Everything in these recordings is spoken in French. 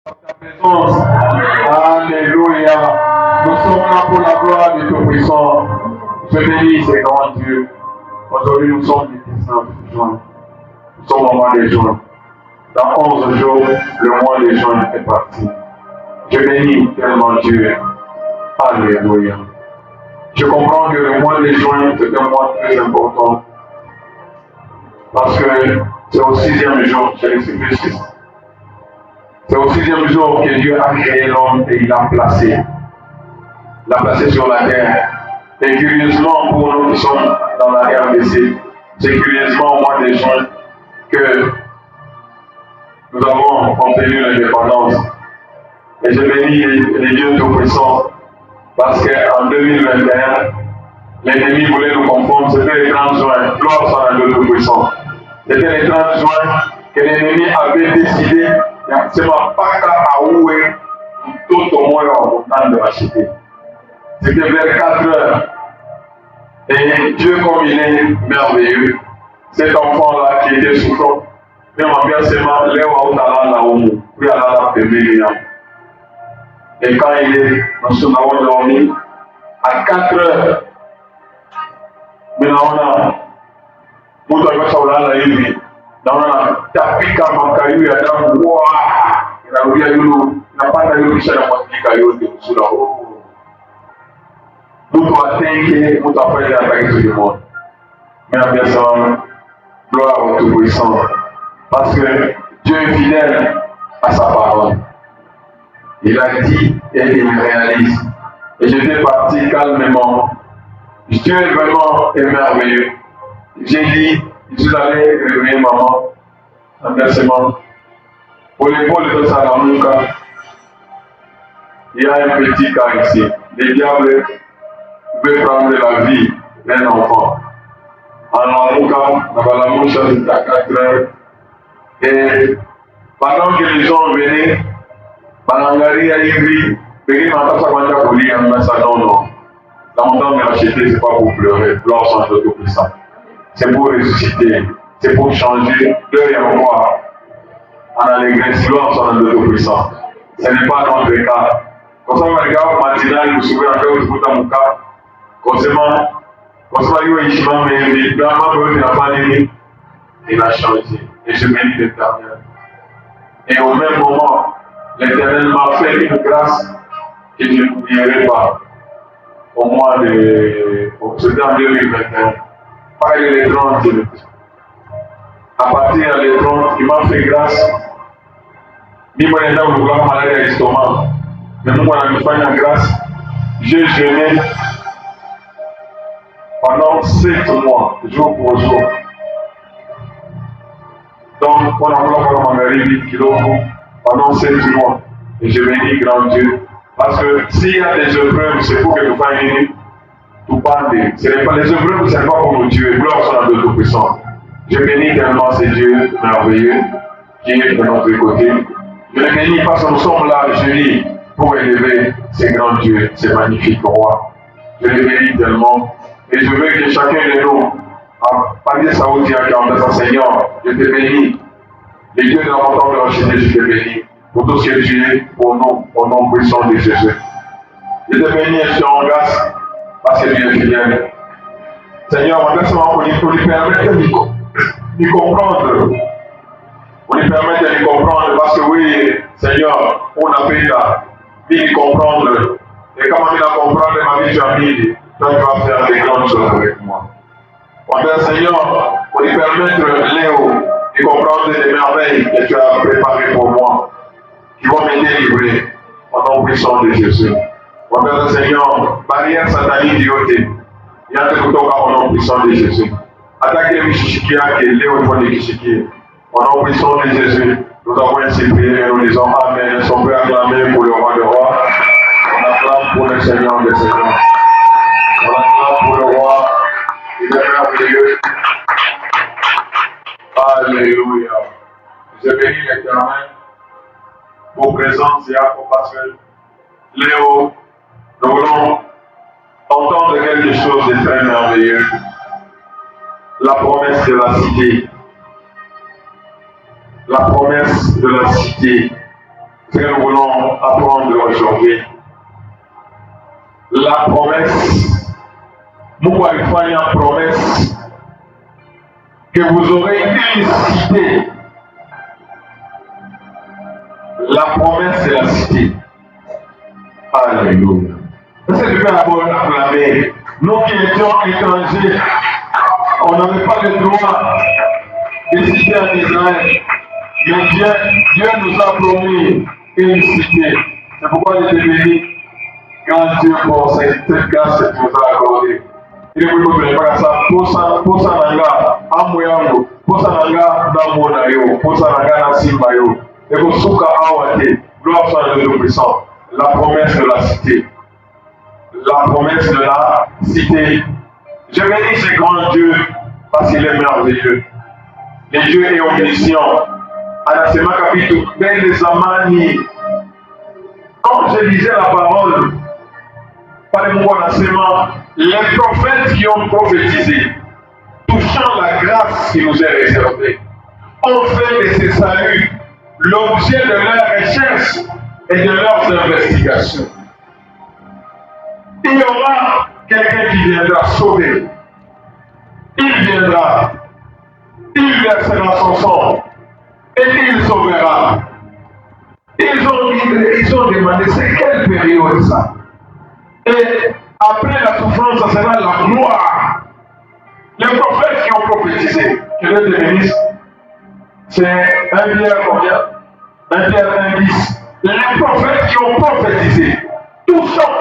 ta présence. Alléluia. Nous sommes là pour la gloire du Tout-Puissant. Je bénis ces grands Dieu. Aujourd'hui, nous sommes le 19 juin. Nous sommes au mois de juin. Dans 11 jours, le mois de juin est parti. Je bénis tellement Dieu. Alléluia. Je comprends que le mois de juin, c'est un mois très important. Parce que c'est au 6e jour, c'est le Christ. C'est au 6e jour que Dieu a créé l'homme et il l'a placé. Il l'a placé sur la terre. Et curieusement, pour nous qui sommes dans la RDC, c'est curieusement au mois de juin que nous avons obtenu l'indépendance. Et je bénis les dieux tout-puissants parce qu'en 2021, l'ennemi voulait nous confondre. C'était le 30 juin. Gloire soit à Dieu tout-puissant. C'était le 30 juin que l'ennemi avait décidé c'est ma paka à oué tout au moins en montagne de racheter. C'était vers 4 heures. Et Dieu, comme il est merveilleux, cet enfant-là qui était souffrant, même en bien seulement, l'eau à la homo, puis à la pémélia. Et quand il est, nous avons dormi, à 4 heures, maintenant on a, nous avons la hivi, dans la tapika makayu ya damu, inarudia yulu, napanda yulu kisha na mwakika yote usula. Mtu atenge, mtu afanye attaquer tout le monde. Mais en personne, gloire au Tout-Puissant. Parce que Dieu est fidèle à sa parole. Il a dit et il réalise. Et j'étais parti calmement. Dieu est vraiment merveilleux. J'ai dit, je suis allé réveiller maman, inversement. Pour l'épaule de Salamuka, il y a un petit cas ici. Le diable veut prendre la vie d'un enfant. En Alamuka, dans la mouche, c'était à 4 heures. Et pendant que les gens venaient, Banangari a écrit, Péri Mata Sakwanja Koli, non. La montagne m'a acheté, c'est pas pour pleurer, gloire soit de Tout-Puissant. C'est pour ressusciter, c'est pour changer l'heure et moi en allégresse, gloire soit de Tout-Puissant. Ce n'est pas notre cas. Comme ça, on regarde maintenant, il nous souvient encore de Koutamuka. Concernant Yo Ishima, mais il a changé. Et je bénis l'Éternel. Et au même moment, l'Éternel m'a fait une grâce que je n'oublierai pas. Au mois de. C'était en 2021. Pas le 30. À partir du 30, il m'a fait grâce. Ni moi, j'ai un maladie à l'estomac. Mais nous, on a fait une grâce. J'ai jeûné pendant 7 mois, jour pour jour. Donc, on a voulu faire 8 kilos pendant 7 mois. Et je bénis grand Dieu. Parce que s'il y a des épreuves, c'est pour que nous fassions tout parler. Ce n'est pas les épreuves, ce n'est pas pour nous tuer. Gloire soit à Dieu Tout-Puissant. Je bénis tellement ces dieux merveilleux qui est de notre côté. Je les bénis parce que nous sommes là, unis pour élever ces grands dieux, ces magnifiques rois. Je les bénis tellement. Et je veux que chacun de nous, à parler saoudien, quand Seigneur, je te bénis. Les dieux de la montagne de Rachidé, je te bénis. Pour tout ce que tu es pour nous, au nom puissant de Jésus. Je te bénis et je te rends grâce parce que tu es fidèle. Seigneur, remercie-moi pour lui permettre de comprendre. Pour lui permettre de comprendre parce que oui, Seigneur, on a fait là, de comprendre. Et comment il a compris ma vie, tu as mis, toi tu vas faire des grandes choses avec moi. Mon Seigneur, pour lui permettre, Léo, de comprendre les merveilles que tu as préparées pour moi, qui vont me délivrer au nom puissant de Jésus. Mon Père Seigneur, barrière satanique du côté, il y a des couteaux au nom puissant de Jésus. Attaquez les Michikia et Léo faut les Michikia. Au nom puissant de Jésus, nous avons ainsi prié et nous disons Amen. Nous sommes prêts à acclamer pour le roi de roi. On acclame pour le Seigneur des Seigneurs. On acclame pour le roi. Il est merveilleux. Alléluia. Je bénis l'Éternel pour présence et parce que Léo, nous voulons entendre quelque chose de très merveilleux. La promesse de la cité. La promesse de la cité. ce que nous voulons apprendre aujourd'hui. La promesse, nous allons faire une promesse que vous aurez une cité. La promesse de la cité. Alléluia. C'est le Père d'abord acclamer. Nous qui étions étrangers, on n'avait pas le droit de citer en Israël. Mais Dieu nous a promis une cité. C'est pourquoi je te bénis, grand Dieu, pour cette grâce que tu nous as accordée. Il est voulu que ça, pour ça, nanga, amoyango, pour ça, nanga, namona yo, pour ça, nanga, nasimba yo. Et pour souka awate, gloire soit à Dieu Tout-Puissant. La promesse de la cité. La promesse de la cité. Je bénis ce grand Dieu parce qu'il est merveilleux. Le Dieu est omniscient. Anasema capitule Belle Zamani. Quand je lisais la parole, par les mots Anasema, les prophètes qui ont prophétisé, touchant la grâce qui nous est réservée, ont fait de ces saluts l'objet de leurs recherches et de leurs investigations. Il y aura quelqu'un qui viendra sauver. Il viendra. Il versera son sang. Et il sauvera. Ils ont demandé, c'est quelle période ça? Et après la souffrance, ça sera la gloire. Les prophètes qui ont prophétisé, que Dieu te bénisse, c'est 1 Pierre combien? 1 Pierre 1:10. Les prophètes qui ont prophétisé, touchant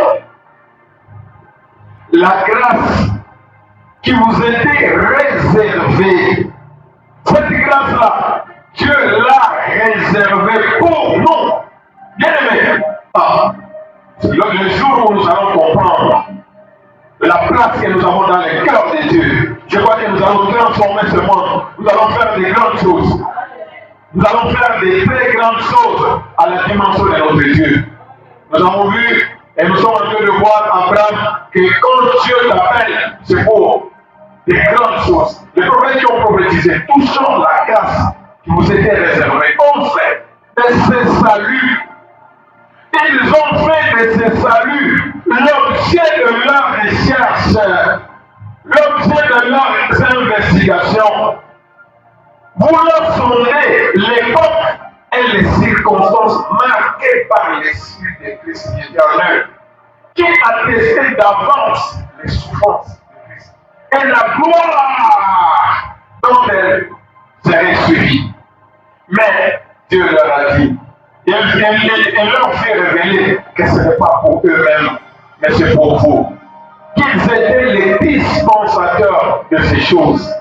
la grâce qui vous était réservée. Cette grâce-là, Dieu l'a réservée pour nous. Bien aimés. Le jour où nous allons comprendre la place que nous avons dans les cœurs de Dieu, je crois que nous allons transformer ce monde. Nous allons faire des grandes choses. Nous allons faire des très grandes choses à la dimension de notre Dieu. Nous avons vu et nous sommes en train de voir Abraham que quand Dieu t'appelle, c'est pour des grandes choses. Les prophètes qui ont prophétisé, touchant la grâce qui vous était réservée, ont fait de ces saluts. Ils ont fait de ces saluts l'objet de leurs recherches, l'objet de leurs investigations. Voulant sonder l'époque et les circonstances marquées par l'Esprit de Christ éternel, qui attestait d'avance les souffrances de Christ et la gloire dont elles seraient suivies. Mais Dieu leur a dit, il leur fait révéler que ce n'est pas pour eux-mêmes, mais c'est pour vous. Qu'ils étaient les dispensateurs de ces choses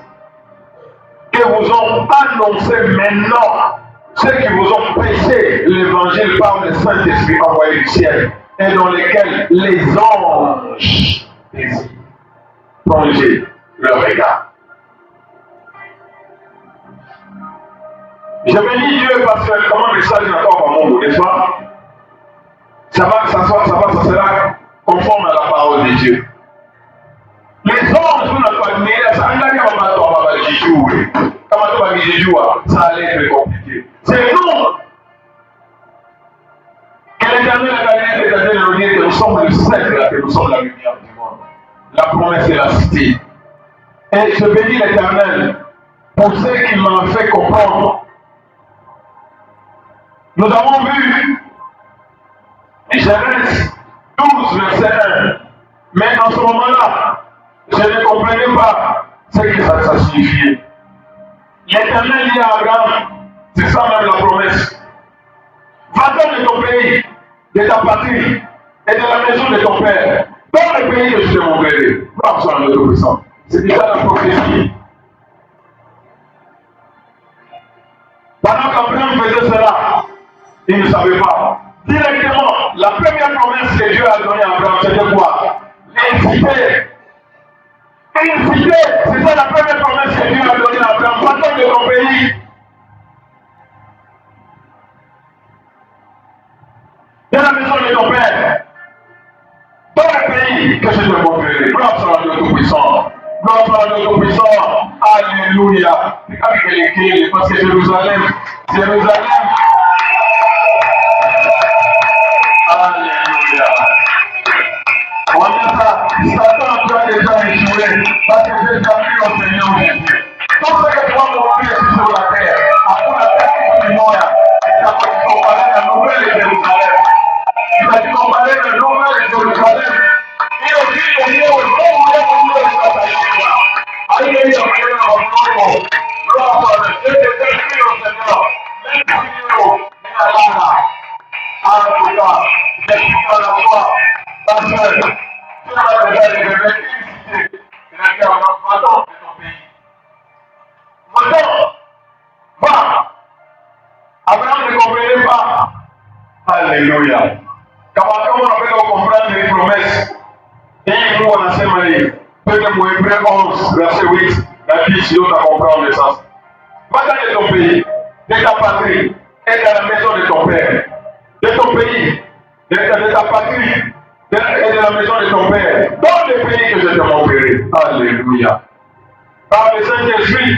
que vous ont annoncé maintenant, ceux qui vous ont prêché l'évangile par le Saint-Esprit envoyé du ciel, et dans lesquels les anges désirent plonger leur regard. Je bénis Dieu parce que comment le message est encore à mon n'est-ce pas? Ça sera conforme à la parole de Dieu. Les anges, vous n'avez pas admiré, ça allait être compliqué. C'est nous que l'Éternel a gagné de dire que nous sommes le sceptre, que nous sommes la lumière du monde. La promesse de la cité. Et je bénis l'Éternel pour ce qu'il m'a fait comprendre. Nous avons vu Genèse 12, verset 1. Mais en ce moment-là, je ne comprenais pas ce que ça signifiait. L'Éternel dit à Abraham, c'est ça même la promesse. Va-t'en de ton pays, de ta patrie et de la maison de ton père, dans le pays que je te montrerai. Gloire soit à Dieu Tout-Puissant. C'est déjà la prophétie. Pendant qu'Abraham faisait cela, il ne savait pas. Directement, la première promesse que Dieu a donnée à Abraham, c'était quoi? L'inciter. Inciter, c'est ça la première promesse que Dieu a donnée à Abraham. Va-t'en de ton pays. De la maison de ton père. Dans le pays que je te montrerai. Gloire soit à Dieu Tout-Puissant. Gloire soit à Dieu Tout-Puissant. Alléluia. Avec les clés, parce que Jérusalem. Parce que Dieu a déjà révélé une cité. Il a dit à Abraham, va-t'en de ton pays. Va-t'en, va. Abraham ne comprenait pas. Alléluia. Comment on appelle comprendre les promesses? Et nous, on a ces manières. Peut-être mon Hébreu 11, verset 8, la Bible, si l'autre a comprendre le sens. Va-t'en de ton pays, de ta patrie, et de la maison de ton père. De ton pays, de ta patrie, et de la maison de ton père. Dans le pays que je te montrerai. Alléluia. Par le Saint-Esprit,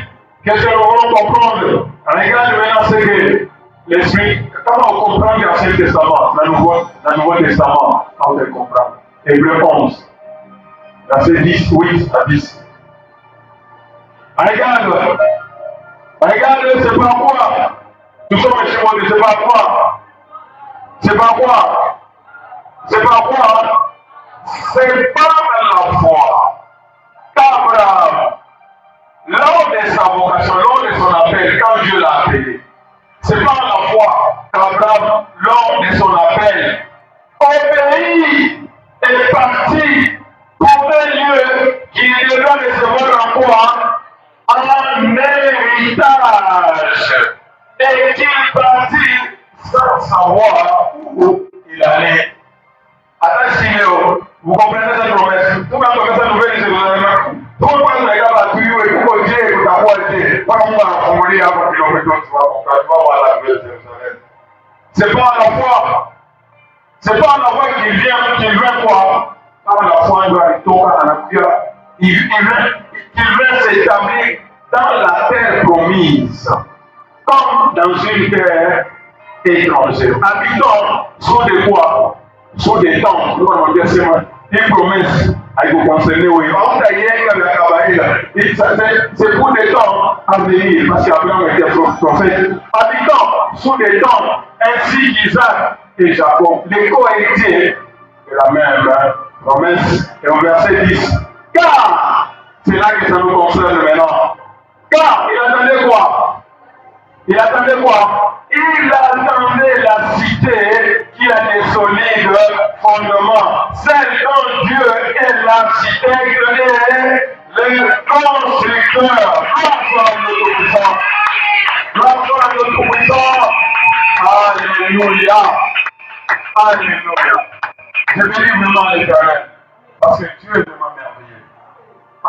que nous allons comprendre. Regarde maintenant ce que l'Esprit, comment on comprend l'Ancien Testament, le Nouveau Testament, quand on comprend. Hébreu 11, verset 10, 8 à 10. Regarde, c'est pas quoi. Nous sommes chez moi, c'est pas quoi. C'est pas quoi. C'est pas quoi. C'est pas la foi qu'Abraham, lors de sa vocation, lors de son appel, quand Dieu l'a appelé, c'est pas la foi qu'Abraham, lors de son appel, obéit et parti pour un lieu qui devra recevoir en quoi? Un héritage. Et qu'il partit sans savoir où il allait. Attention, vous comprenez cette promesse? Tout quand on fait cette nouvelle, c'est vous pourquoi tu regardes la tuyau et pourquoi Dieu est ta voix Dieu? Pas on va formuler avant qu'il en mette, tu vas voir la nouvelle Jérusalem. C'est pas à la foi. C'est pas à la foi qu'il vient quoi? Par la foi, il doit retourner à la prière. Il vient s'établir dans la terre promise. Comme dans une terre étrangère. Habitons sur des quoi? Sur des temps. Nous allons dire c'est une promesse. Il faut concerner, oui. C'est pour des temps à venir, parce qu'Abraham était prophète. Habitons sur des temps ainsi qu'Isaac et Jacob, les co-héritiers de la même promesse. Et au verset 10. Car, c'est là que ça nous concerne maintenant. Car, il attendait quoi? Il attendait quoi? Il attendait la cité qui a des solides fondements. Celle dont Dieu est l'architecte et le constructeur. Gloire soit à notre Tout-Puissant. Gloire soit à notre Tout-Puissant. Alléluia. Alléluia. Je bénis vraiment l'Éternel. Parce que Dieu est vraiment merveilleux.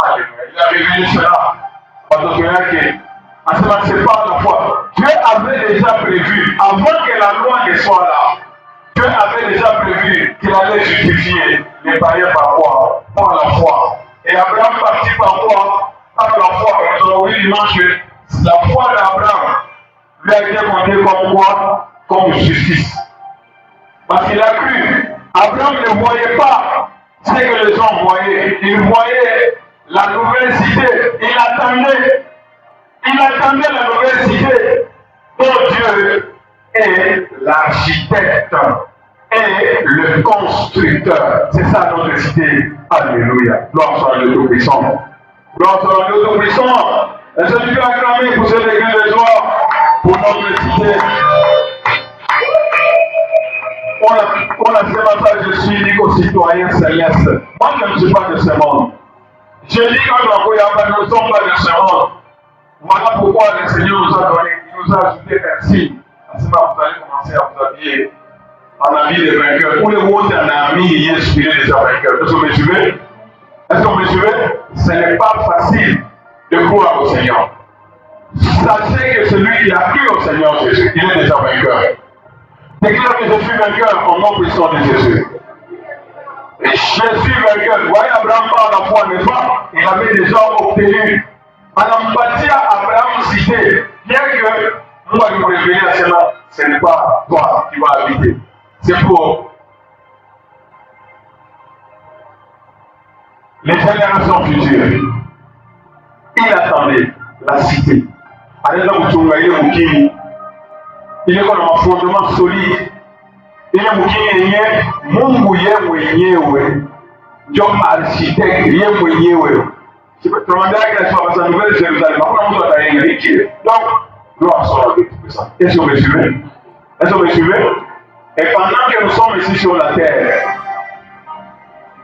Alléluia. Il a révélé cela. Parce que à ce moment, c'est pas la foi. Dieu avait déjà prévu, avant que la loi ne soit là, Dieu avait déjà prévu qu'il allait justifier les païens par quoi? Par la foi. Et Abraham partit par quoi? Par la foi. Aujourd'hui, dimanche, la foi d'Abraham lui a été comptée comme quoi? Comme justice. Parce qu'il a cru. Abraham ne voyait pas ce que les gens voyaient. Il voyait la nouvelle cité. Il attendait la nouvelle cité dont Dieu est l'architecte et le constructeur. C'est ça notre cité. Alléluia. Gloire soit à Dieu Tout-Puissant. Gloire soit à Dieu Tout-Puissant. Est-ce que tu peux acclamer pour cette église de joie, pour notre cité? On a fait ça, je suis unique aux citoyens célestes. Moi, je ne suis pas de ce monde. Je dis quand nous ne sommes pas de ce monde. Voilà pourquoi le Seigneur nous a donné, il nous a ajouté un signe. À ce moment, vous allez commencer à vous habiller en habit de vainqueur. Pour les autres, en habit inspiré déjà vainqueur. Est-ce que vous me suivez? Est-ce que vous me suivez? Ce n'est pas facile de croire au Seigneur. Sachez que celui qui a cru au Seigneur Jésus, il est déjà vainqueur. Déclare que je suis vainqueur en nom puissant de Jésus. Et je suis vainqueur. Vous voyez, Abraham par la foi, n'est-ce pas? Il avait déjà obtenu. En empathie à Abraham cité, bien que moi je vous révéler à cela, ce n'est pas toi qui vas habiter. C'est pour les générations futures. Il attendait la cité. Il est comme un fondement solide. Il est moukiné, Mungu ye mwenyewe, ndio architect ye mwenyewe. Tunaangalia kile kwa sababu nouvelle Jérusalem, hakuna mtu ataingia. Donc, gloire soit à Dieu Tout-Puissant. Est-ce que vous me suivez? Est-ce que vous me suivez? Et pendant que nous sommes ici sur la terre,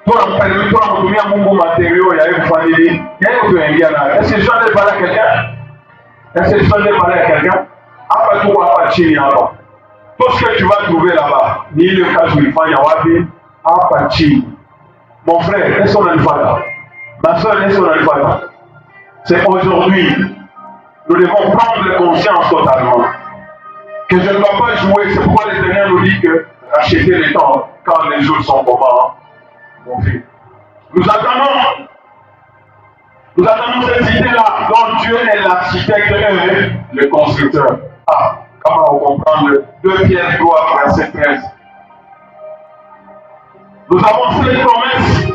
tunamtumia Mungu materiaux ya yeye kufanya nini? Yeye kutuingia nayo. Est-ce que je vais parler à quelqu'un? Est-ce que je vais parler à quelqu'un? Hapa tu hapa chini hapa. Tout ce que tu vas trouver là-bas, ni ile kazi ulifanya wapi? Hapa chini. Mon frère, est-ce qu'on a le fada? Ma soeur, est-ce qu'on a le fada? C'est aujourd'hui. Nous devons prendre conscience totalement que je ne dois pas jouer. C'est pourquoi l'Éternel nous dit que racheter le temps quand les jours sont comment, mon fils. Nous attendons cette idée-là dont Dieu est l'architecte et le constructeur. Ah, comment on comprend 2 Pierre 3, verset 13. Nous avons cette promesse.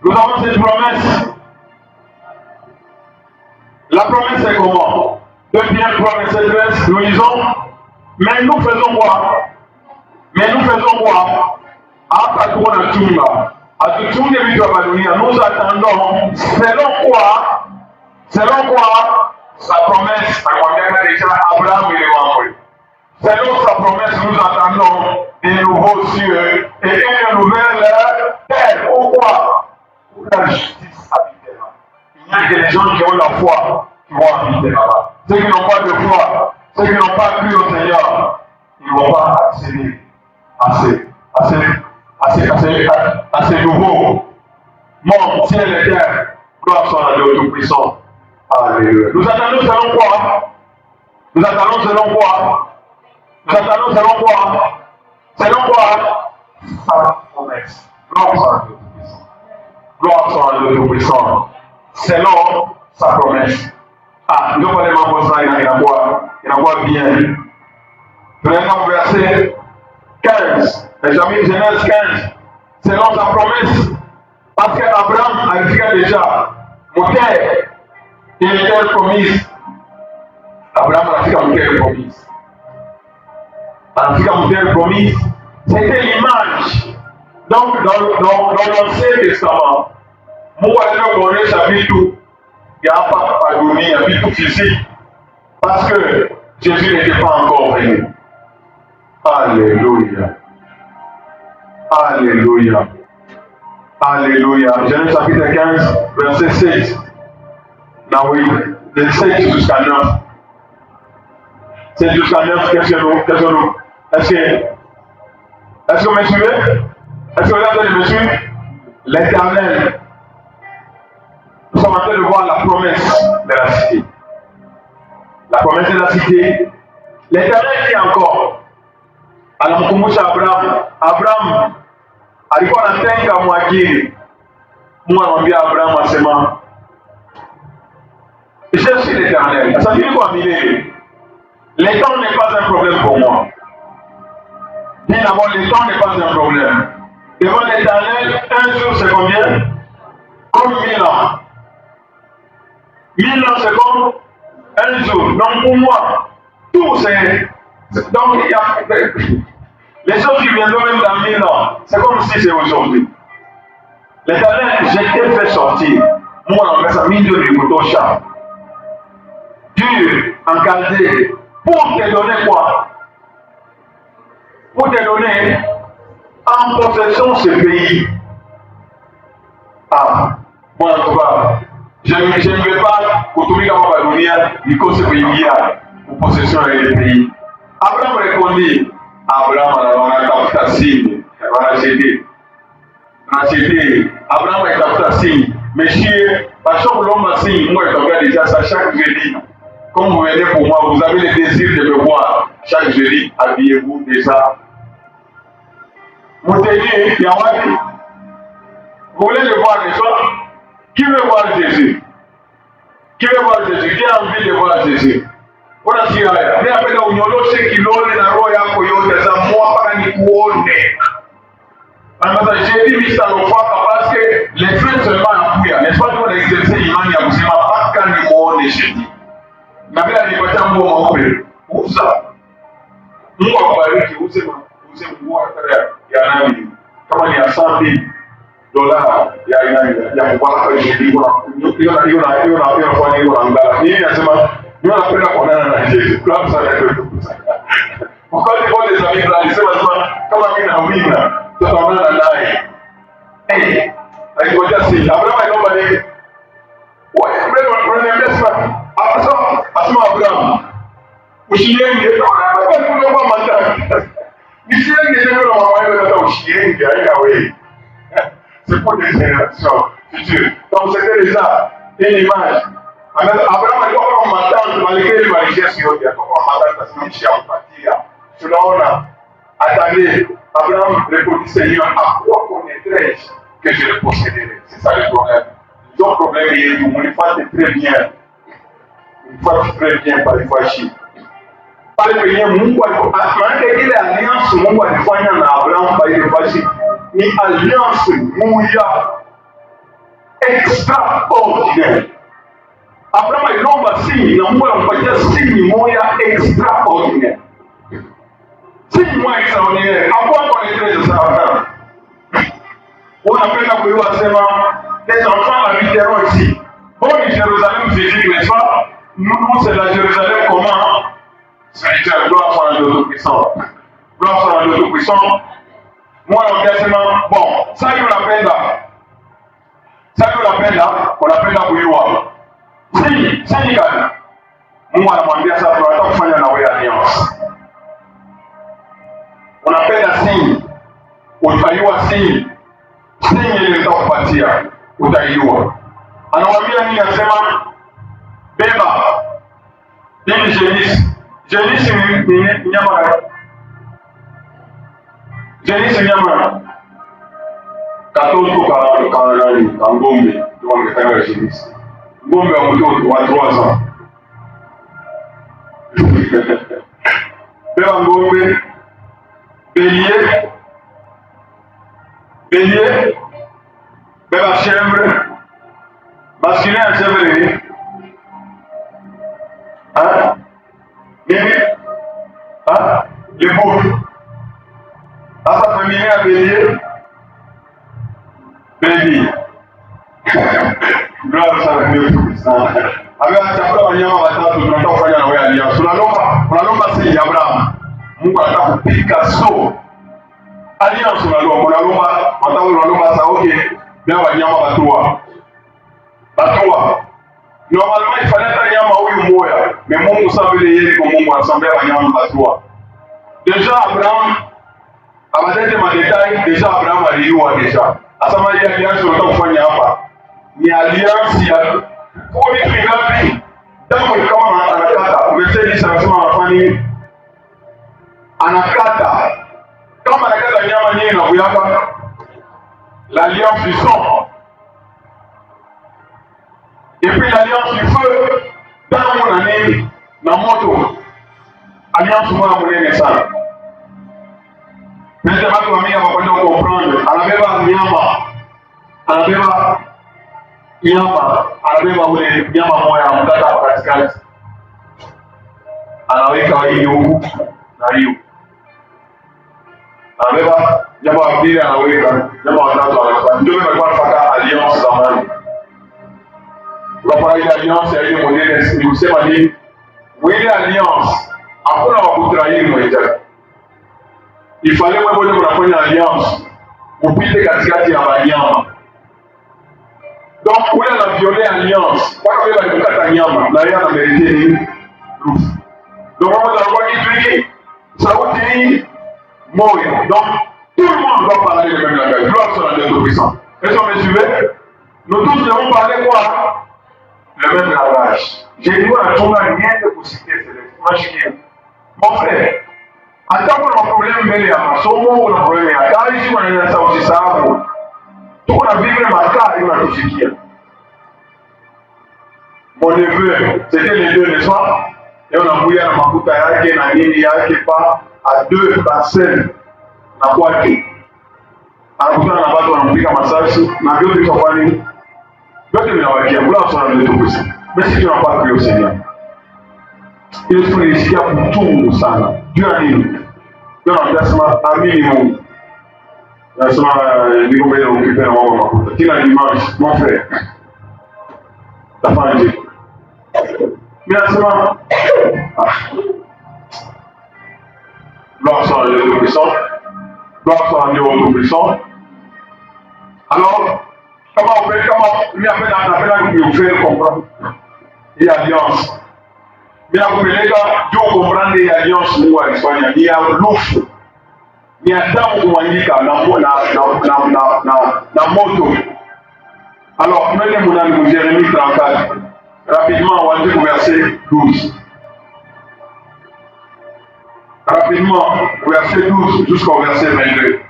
Nous avons cette promesse. La promesse est comment? 2 Pierre 3, verset 13, nous lisons, mais nous faisons quoi? Nous attendons, selon quoi sa promesse, Abraham selon sa promesse, nous attendons des nouveaux cieux et une nouvelle terre. Pourquoi? Pour la justice habiter là. Il n'y a que les gens qui ont la foi qui vont habiter là-bas. Ceux qui n'ont pas de foi, ceux qui n'ont pas cru au Seigneur, ils ne vont pas accéder à ces nouveaux mondes, ciel et terre. Gloire soit à Dieu Tout-Puissant. Alléluia. Nous attendons selon quoi? Selon quoi? Sa promesse. Gloire soit à Dieu Tout-Puissant. Gloire soit à Dieu Tout-Puissant. Selon sa promesse. Ah, nous allons voir ça, il y a quoi bien. Prenons verset 15. Genèse 15. Selon sa promesse. Parce qu'Abraham a dit déjà, mon terre, il était promise. Abraham a dit mon terre promise. Mon terre promise. C'était l'image. Donc, dans l'Ancien Testament, moi, je connais chapitre tout. Il n'y a pas pardonné, il n'y a plus tout physique. Parce que Jésus n'était pas encore venu. Alléluia. Alléluia. Alléluia. Genèse chapitre 15, verset 7. Là oui, de 7 jusqu'à 9. 7 jusqu'à 9, qu'est-ce que nous? Est-ce que vous me suivez? Est-ce que vous avez me suivre? L'Éternel. Nous sommes en train de voir la promesse de la cité. La promesse de la cité. L'Éternel dit encore. Alors, Abraham, alikuwa anatenga mwajiri. Mungu anamwambia Abraham asema, je suis l'Éternel. Ça veut dire quoi, milele? Le temps n'est pas un problème pour moi. Dis d'abord, le temps n'est pas un problème. Devant l'Éternel, un jour c'est combien? Comme 1000 ans. 1000 ans c'est comme un jour. Donc pour moi, tout c'est... Donc il y a... Les choses qui viendront même dans 1000 ans, c'est comme si c'est aujourd'hui. L'Éternel, je t'ai fait sortir. Moi, on met ça milieu du couteau chat. Dur, encadré. Pour te donner quoi? Pour te donner en possession ce pays. Ah, moi en tout cas, je ne vais pas kutumika kwa dunia nikose kuingia possession ya ile pays. Abraham répondit, Abraham anatafuta signe, wanachete. Abraham anatafuta signe. Monsieur, parce que l'homme signe, moi je regarde déjà ça chaque jeudi. Comme vous venez pour moi, vous avez le désir de me voir. Chaque jeudi, habillez-vous déjà. Mouteni, Yawadi. Vous voulez le voir, n'est-ce pas? Qui veut voir Jésus? Qui veut voir Jésus? Qui a envie de voir Jésus? Ona si haya. Mimi napenda unyoloshe kilole na roho yako yote za moyo mpaka nikuone. Anasema jeudi msitalofuata parce que les frères seulement nakuya. N'est-ce pas qu'on a exercé imani ya kusema mpaka nimuone jeudi. Na bila nilipatia nguo mweupe. Uza. Mungu akubariki uze nguo ya nani? Kama ni $100 ya kuwapa jeudi hiyo fanya hiyo angala. Mimi nasema Dieu napenda kuonana na Yesu. Kwa sababu wakati wote za Biblia alisema kama mimi na wina tutaonana naye. chien qui arrive à oui. C'est pour des générations futures. Donc c'était déjà une image. Abraham alikuwa kama matatu malekeli maisha yote kama matatu asimamishia kupatia. Tunaona attendez, Abraham répondit Seigneur, à quoi connaîtrais-je que je le posséderai? C'est ça le problème. Le problème est que mon enfant est très bien. Une fois très bien par les fois chier. Pale penye Mungu maana ile alliance Mungu alifanya na Abraham kwa ile fashi ni alliance moja extraordinaire. Abraham aliomba sinyi na Mungu anampatia sinyi moja extraordinaire. Sinyi moja extraordinaire. Hapo anaeleza sawa. Unapenda kuiwa sema les enfants habiteront ici. Bon, Jérusalem physique, n'est-ce pas? Nous, c'est la Jérusalem comment? C'est gloire soit à l'auto-puissant. Gloire soit à l'auto-puissant. Moi, on dit seulement, bon, ça, on l'appelle là. Ça, on l'appelle là Bouyoua. Si, moi, on m'a dit ça, on attend faire une alliance. On appelle la signe. Utaiwa signe. Signe ile itakupatia. Utaiwa. Anamwambia nini anasema? Beba. Nini jenisi? Jenisi ni nyama gani? Jenisi nyama katoto ka ngombe ndio wangetaka jenisi. Ngombe wa mtoto wa 3 ans. Beba ngombe. Bélier. Beba chèvre. Masculin chèvre. Hein? Nini? Hein? Les boucs. À sa famille à bélier. Gloire à Dieu. Avec chakula wanyama watatu tunataka kufanya na wewe alliance. Unalomba si Abraham. Mungu anataka kupika so. Alliance unalomba sa okay. Bien wanyama batua. Normalement il fallait que nyama huyu moya, mais Mungu savile yeye kwa Mungu assemblée wanyama batua. Déjà Abraham abadete madetail, déjà Abraham aliua déjà. Asema hii alliance unataka kufanya hapa. Ni alliance ya kwa vitu vingapi? Damu kama anakata. Umesema sana anafanya anakata. Kama anakata nyama nyingi na kuyapa l'alliance du sang. Et puis l'alliance du feu dans mon année, dans moto. Alliance moja munene sana. Ndio watu wa mimi wapenda comprendre. Anabeba ule nyama moja mkata katikati. Anaweka hii huku na hiyo. Anabeba nyama ya pili anaweka, nyama ya tatu anaweka. Ndio walikuwa wanafanya alliance zamani. Kwa ile alliance ya ile modele ni kusema nini? Ile alliance hakuna wa kutrahiri mwenzake. Ifanye wewe mmoja unafanya alliance upite katikati ya wanyama. Donc ule ana violer alliance. Kwa hiyo alikata nyama na yeye anamerite nini? Rufu. Donc on va voir kitu hiki sauti hii moja. Donc tout le monde va parler le même langage. Gloire soit à Dieu Tout-Puissant. Est-ce que vous me suivez? Nous tous devons parler quoi? Le même langage. J'ai dit à ton rien de possibilité céleste. Mon frère, hata kuna problème mbele ya masomo, kuna problème ya kazi, kuna sauti sababu. Tuko na vivre makali unatufikia. Mon neveu, c'était les deux, n'est-ce pas? Et on a bouillé na makuta yake na nini yake pa à 2 parcelles na kwake. Anakutana na watu wanampiga masasi na vyote kwa nini? Vyote vinawakia kula sana ndio tukusi. Basi tunapata kwa Seigneur. Ile tunisikia kutungu sana. Jua nini? Ndio tunasema amini Mungu. Nasema niko mbele ukipenda mambo makuta. Kila dimanche, mon frère. Tafanje. Mimi nasema gloire soit à Dieu Tout-Puissant. Gloire soit à Dieu Tout-Puissant. Alors, lui appelle nous faire comprendre les alliances. Mais à vous Dieu comprendre les alliances nous à l'Espagne. Il y a l'ouf. ni damu kumwangika na moto. Alors, prenez mon âme, Jérémie 34. Rapidement, on va dire au verset 12. Rapidement, verset 12 jusqu'au verset 22.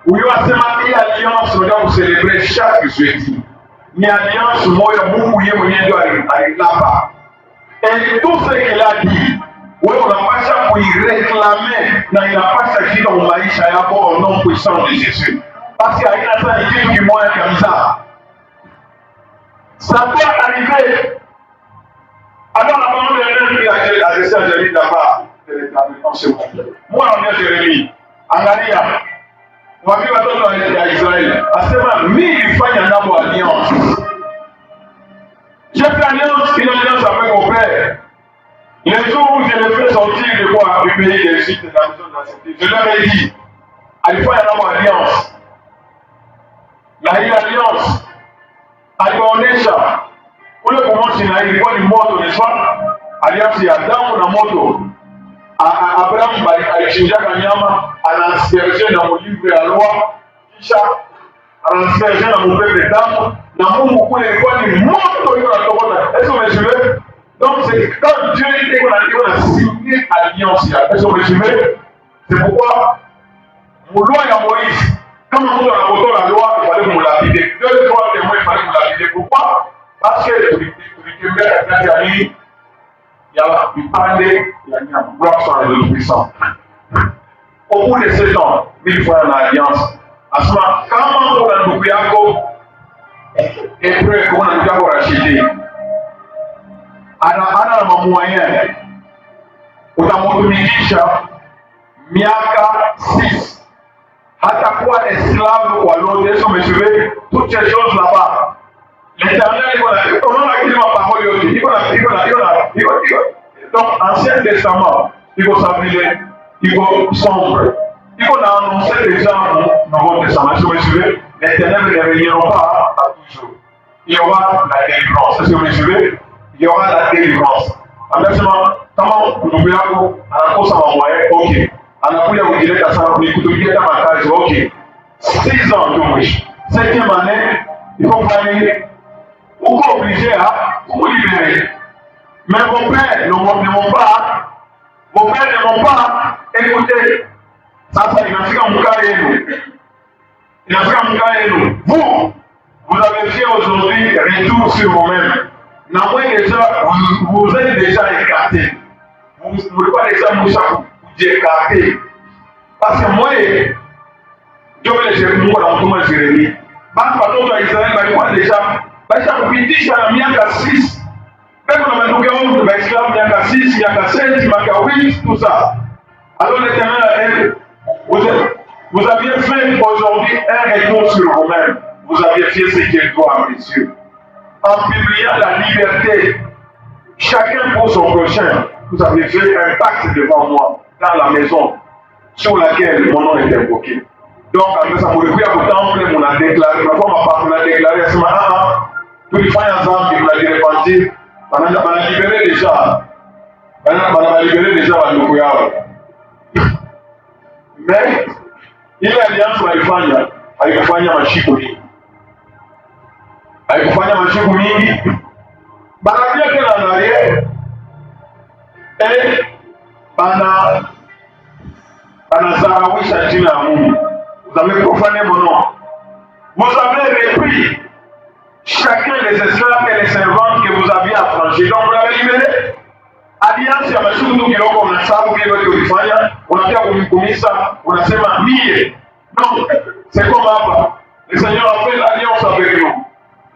Huyo asema hii alliance ndio kucelebrate chaque jeudi. Ni alliance moja Mungu yeye mwenyewe ndio alilapa. Et tout ce qu'il a dit, wewe unapaswa kuireklame na inapaswa kufika kwa maisha yako au nom puissant de Jésus. Parce que haina sana ni kitu kimoja kabisa. Ça doit arriver. Alors la parole de Dieu lui a adressé à Jérémie d'abord de l'établissement ce monde. Moi on est Jérémie. Angalia. Mwambie watoto wa Israeli. Asema mimi nilifanya nao alliance. J'ai fait une alliance avec mon père. Les jours où je les fais sortir de quoi du pays d'Égypte, de la maison de la cité, je leur ai dit, alifanya nao alliance. Na hii alliance aliwaonesha ule kumoshi na ilikuwa ni moto, ni sawa? Alliance ya damu na moto. Abraham alichinjaka nyama, anaasperge na mulivre ya loi, kisha anaasperge na mupepe damu, na Mungu kule ilikuwa ni moto hiyo natokota. Est-ce que vous me suivez? Donc c'est quand Dieu dit qu'on a signé alliance. Est-ce que vous me suivez? C'est pourquoi loi ya Moïse, comme on a voté la loi, il fallait vous lapider. 2 3 témoins, il fallait vous lapider. Pourquoi? Parce que tu dis à la il y a du pandé, il y a une gloire sur les puissants. Au bout de 7 ans, 1000 fois en alliance. À ce moment, quand on a nous Yako, et puis on a nous Yako racheté, ana moyen, utamutumikisha miaka 6. Hata kuwa esclave kwa l'autre, est-ce que me suivez? Toutes ces choses là-bas. L'Éternel, on a écrit ma parole aujourd'hui. Donc, Ancien Testament, il faut s'appeler, il faut sombre. Il faut annoncer déjà dans Nouveau Testament. Est-ce que vous me suivez? L'Éternel ne reviendra pas à toujours. Il y aura la délivrance. Est-ce que vous me suivez? Il y aura la délivrance. Amertement, comment nous voulons à la course à m'envoyer? Ok. Anakuja kujileta sana kutupigia makazi. Ok. 6 ans de mwisho. 7e année, il faut faire uko obligé à vous libérer. Mais vos pères ne m'ont pas écouté. Ça, inafika mkaa yenu. Inafika mkaa yenu. Vous avez fait aujourd'hui retour sur vous-même. Na moi déjà, vous êtes déjà écarté. Vous ne pouvez pas déjà vous écarter. Parce que moi, je vais les Mungu na mtuma Jérémie. Basi watoto wa Israeli walikuwa baisha kupitisha na miaka 6. Même dans le monde, il y a 6, il y a 7, il y a 8, tout ça. Alors l'Éternel, vous aviez fait aujourd'hui un retour sur vous-même. Vous aviez fait ce qui est droit, messieurs. En publiant la liberté, chacun pour son prochain, vous avez fait un pacte devant moi, dans la maison, sur laquelle mon nom est invoqué. Donc, après ça, pour le prix à vous temple, on a déclaré, ma femme a déclaré à ce moment-là, tous les frères ensemble, ils m'ont dit repentir. On a libéré déjà. On a libéré déjà la Noukouya. Mais, il y a alliance haikufanya mashiku mingi. Haikufanya mashiku mingi. Banarudia tena en arrière. Et banazarawisha jina ya Mungu. Vous avez profané mon nom. Vous avez repris chacun des esclaves et les servantes que vous aviez affranchis. Donc vous l'avez libéré. Alliance ya mashuku tu kidogo unasabu kile yote ulifanya, unatia kumkumisa, unasema mie. Non, c'est comme hapa. Le Seigneur a fait l'alliance avec nous.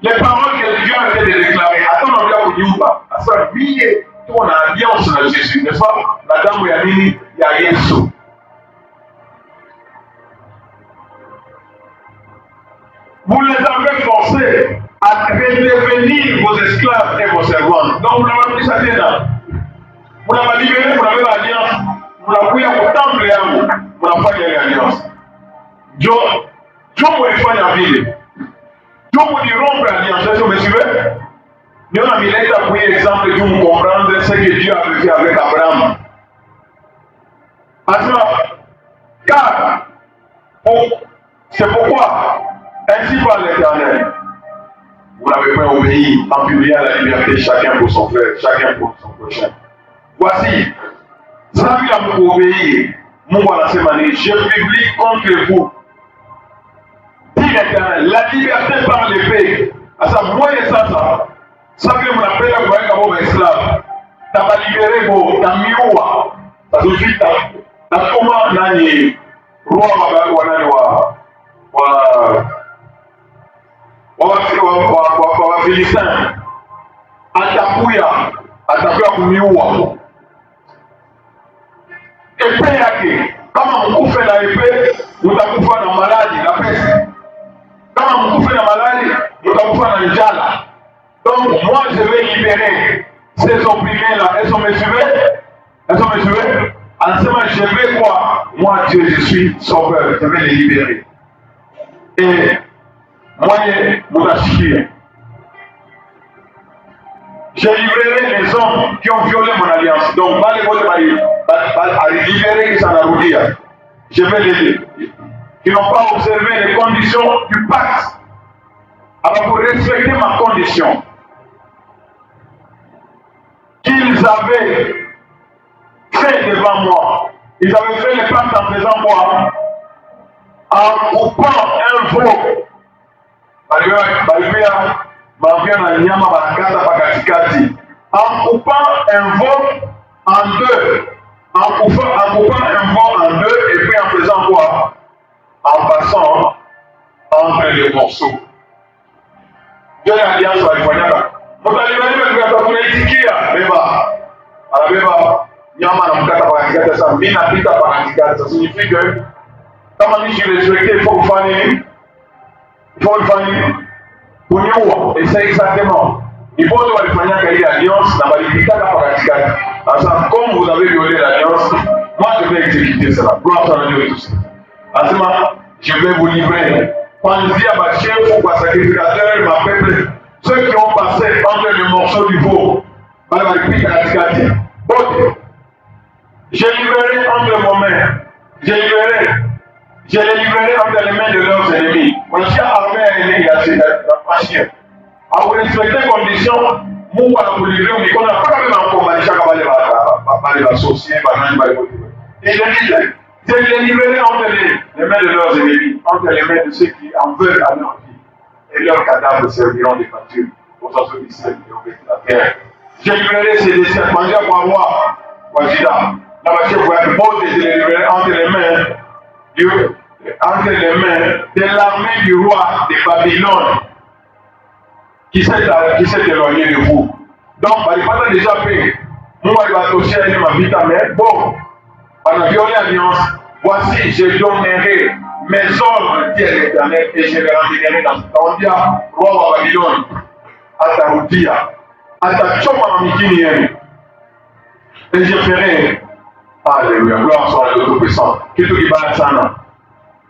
Les paroles que Dieu a fait de déclarer, attends, on vient kunyumba. Asa mie tu on a alliance na Jésus, n'est-ce pas? La damu ya nini? Ya Yesu. Vous les avez forcés à redevenir vos esclaves et vos servantes. Donc vous l'avez pris ça dedans. Vous l'avez libéré, vous l'avez l'alliance. Vous l'avez pris à vos temples et à vous. Vous l'avez fait l'alliance. Dieu vous fait la vie. Dieu vous dit rompre l'alliance. Est-ce que vous me suivez? Nous avons mis pour exemple de vous comprendre ce que Dieu avait fait avec Abraham. Maintenant, C'est pourquoi, ainsi parle l'Éternel, vous n'avez pas obéi en publiant la liberté, chacun pour son frère, chacun pour son prochain. Voici, ça lui a obéi. Mon voilà, c'est mané, je publie contre vous. Dit l'Éternel, la liberté par l'épée. À ça, moi et ça. Ça que mon appel à moi comme esclave. T'as pas libéré vos, t'as mis où? T'as tout de suite, t'as comment nani, roi nani wa Philistin. Atakuya kumiua. Épée yake, kama mkufe na épée, mtakufa na maradhi na peste. Kama mkufe na maladie, mtakufa na njala. Donc moi je vais libérer ces opprimés-là. Elles sont me suivez? En ce moment, je vais quoi? Moi Dieu, je suis sauveur, je vais les libérer. Et moi, mon associé, je libérerai les hommes qui ont violé mon alliance. Donc, pas les autres à libérer qui s'en a dit. Je vais les qui n'ont pas observé les conditions du pacte. Alors, pour respecter ma condition, qu'ils avaient fait devant moi, ils avaient fait le pacte en faisant quoi? En coupant un veau. En coupant un veau en deux. En coupant un veau en deux et puis en faisant quoi? En passant entre les morceaux. Dieu a dit à soi, il faut dire ça. Ça signifie que, comme on dit, je suis respecté, il faut le faire. Et c'est exactement. Il faut que vous fassiez l'alliance, comme vous avez violé l'alliance, moi je vais exécuter cela. Gloire à Dieu et tout ça. En ce moment, je vais vous livrer. Pensez à ma chef ou à sacrificateur, ma peuple, ceux qui ont passé entre les morceaux du veau. J'ai libéré entre vos mains. Je les libéré entre les mains de leurs ennemis. On a armé un ennemi à ces machines. À vous respecter les conditions, nous allons vous livrer, on n'a pas même encore les associés, et je les libéré entre les mains de leurs ennemis, entre les mains de ceux qui en veulent à leur vie. Et leurs cadavres serviront de pâture aux assouvisseurs qui ont vécu la terre. J'ai libéré ces desseins, mangez à voir, Wajida. La machine vous a demandé de les libérer entre les mains de l'armée du roi de Babylone qui s'est éloigné de vous. Donc, il n'y a pas déjà fait. Moi, il va toucher à ma vie, mais bon, pendant violé l'alliance, voici, je donnerai mes ordres, dit l'Éternel, et je les ramènerai dans ce temps. Roi de Babylone, à ta routia, à ta choma mikini, et je ferai. Alléluia, gloire soit à l'autre puissant. Qui tout qui va sana.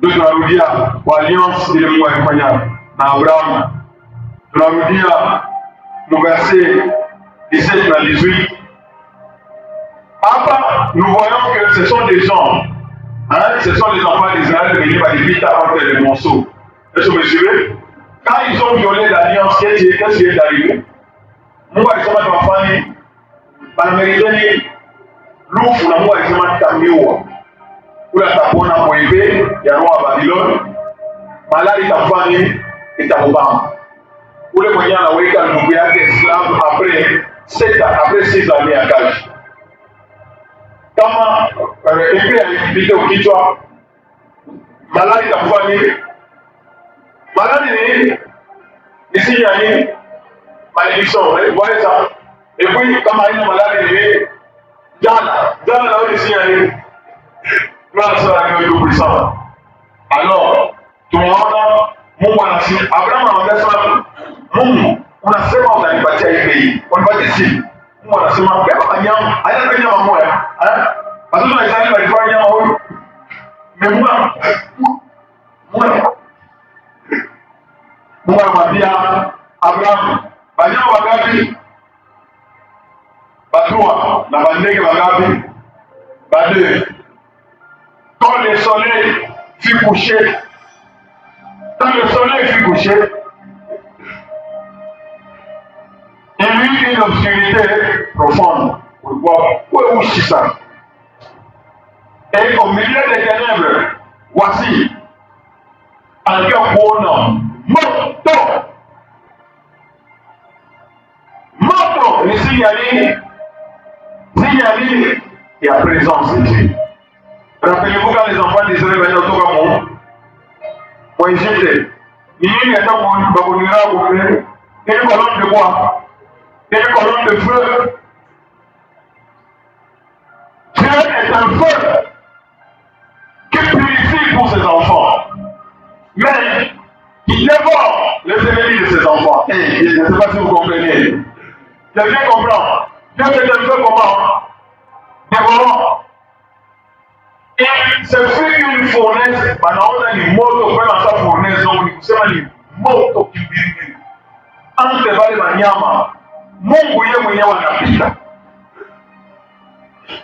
Nous allons dire, l'alliance de l'Émoire na Abraham. Nous allons dire, le verset 17 à 18. Après, nous voyons que ce sont des gens, ce sont les enfants d'Israël venus par les huit entre les monceaux. Est-ce que vous me suivez? Quand ils ont violé l'alliance, qu'est-ce qui est arrivé? Nous, ils sont dans la famille, par la mérite. L'ouf na moi alisema tamiwa kula tapona kuibe ya roho wa Babylone malali tafani itakubamba ule mwenye anaweka ndugu yake Islam après 6 années ya kazi kama epea ilipita kichwa malali tafani malali ni si yani malédiction voyez ça et puis kama haina malali ni Jana na wewe si nini? Tunasema ni ndugu sana. Alors, tunaona Mungu anasema Abraham anasema Mungu unasema utanipatia hii bei. Unipatie si. Mungu anasema beba nyama, haina nyama moja. Watoto wa Israeli walifanya nyama huyu. Mungu anamwambia Abraham, wanyama wangapi? Batua, na bandege wangapi? Bade. Quand le soleil fut couché, quand le soleil fut couché, il y eut une obscurité profonde. Pourquoi? Où est ça? Et au milieu des ténèbres, voici un cœur pour un homme. Moto le signalé et à présence de Dieu. Rappelez-vous quand les enfants d'Israël venaient autour de moi, j'étais. Il y a une colonne de bois, une colonne de feu. Dieu est un feu qui purifie pour ses enfants, mais qui dévore les ennemis de ses enfants. Et je ne sais pas si vous comprenez. Quelqu'un comprend? Dieu est un feu comment? Dévorant. Et ce fut une fournaise, pendant on a des motos dans sa fournaise, donc vous savez, les motos qui brillent. Entre les banyama, Mungu yeye mwenyewe anapita.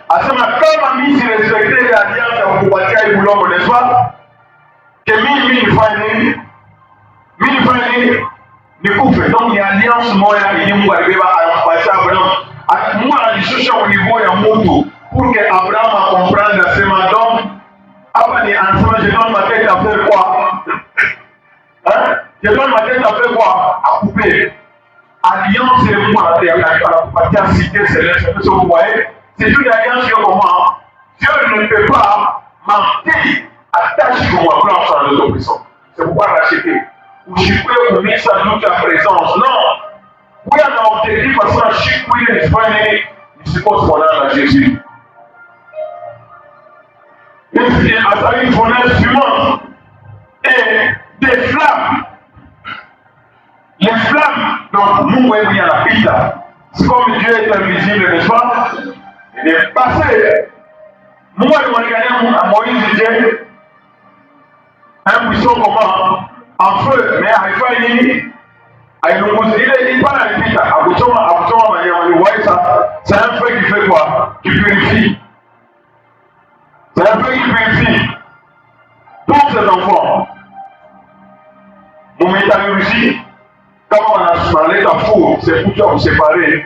Asema kama mimi si respecte l'alliance ya kukupatia hii mlongo, n'est-ce pas? Que mimi nifanye nini? Mimi nifanye nini? Nikufe. Donc ni alliance moja yenye Mungu alibeba anampatia Abraham. Mungu alishusha au niveau ya mtu pour que Abraham comprenne asema donc hapa ni anasema je donne ma tête à faire quoi? Hein? Je donne ma tête à faire quoi? À couper. Alliance et moi à cité céleste, vous voyez, c'est une alliance que comment Dieu ne peut pas mentir à tâche comme Abraham sans notre puissance. C'est pourquoi racheter. Ou je peux vous mettre ça toute la présence. Non. Oui, on a objectif parce que chaque oui, il suppose qu'on a Jésus. Une fournaise fumante et des flammes. Les flammes, donc nous voyons il y a la pita. C'est comme Dieu est invisible, n'est-ce pas? Il est passé. Moi, je me regarde à Moïse Dieu, un puissant comment? En feu, mais à il est pas dans les pita. À vous voyez ça? C'est un feu qui fait quoi? Qui purifie. C'est un feu qui purifie. Pour ses enfants. Mon métallurgie. Quand on a parlé d'un four, c'est pour vous séparer.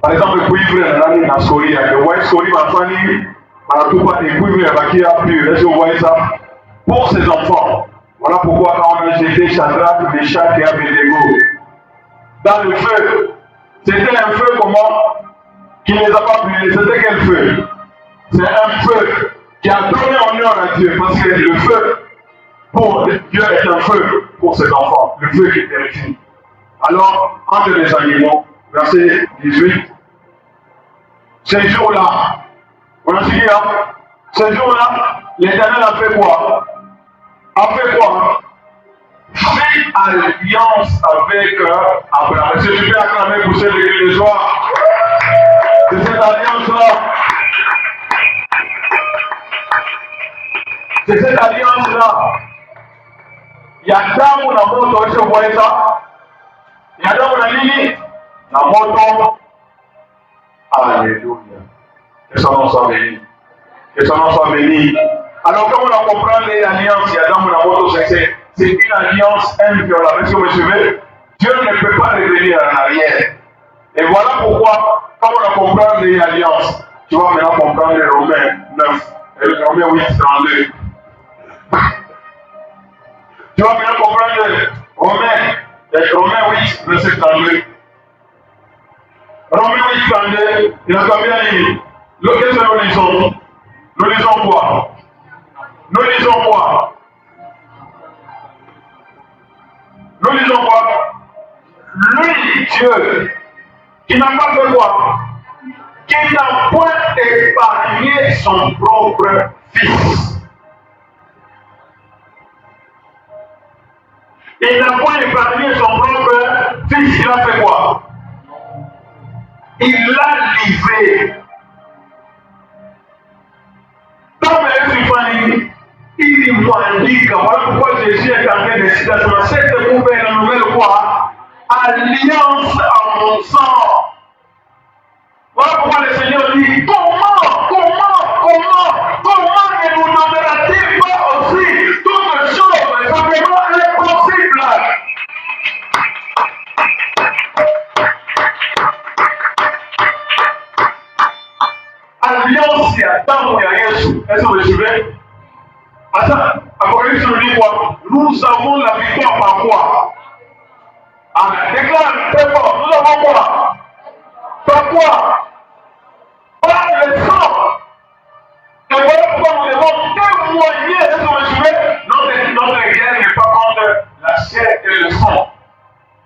Par exemple, le cuivre, on a scoli, le white scoli, ma famille, on a tout pas des cuivres qui a pur. Est-ce que vous voyez ça? Pour ses enfants. Voilà pourquoi quand on a jeté Shadrach, Meshach et Abednego dans le feu, c'était un feu comment? Qui ne les a pas brûlés. C'était quel feu? C'est un feu qui a donné honneur à Dieu, parce que le feu, pour Dieu est un feu pour ses enfants, le feu qui purifie. Alors, entre les animaux, verset 18, ces jours-là, on a suivi, hein? Ces jours-là, l'Éternel a fait quoi? A fait quoi? Fait alliance avec Abraham. Est-ce que tu peux acclamer pour cette église de soir? C'est cette alliance-là. C'est cette alliance-là. Il y a damu na moto, est-ce que vous voyez ça? Il y a damu na nini? Na moto. Alléluia. Que son nom soit béni. Que son nom soit béni. Alors, comme on a compris les alliances, il y a damu na moto, c'est une alliance inviolable. Est-ce que vous me suivez? Dieu ne peut pas revenir en arrière. Et voilà pourquoi, comme on a compris les alliances, tu vas maintenant comprendre les Romains 9 et les Romains 8, 32. Tu vas bien comprendre les Romains 8, verset 32. Romains 8, 32, il a combien dit? Qu'est-ce que nous lisons? Nous lisons quoi? Nous lisons quoi? Nous lisons quoi? Lui, Dieu, qui n'a pas fait quoi? Qui n'a point épargné son propre fils. Il n'a pas épargné son propre fils. Il a fait quoi? Il l'a livré. Comme il m'indique, voilà pourquoi Jésus est en train de citer cette nouvelle quoi? Alliance à mon sang. Voilà pourquoi le Seigneur dit, comment ne nous donnera-t-il pas aussi Est-ce que vous me suivez? Attends, Apocalypse nous dit quoi? Nous avons la victoire par quoi? Amen. Déclare très fort. Nous avons quoi? Par quoi? Par le sang. Et voilà pourquoi nous devons témoigner. Est-ce que vous me suivez? Notre guerre n'est pas contre la chair et le sang.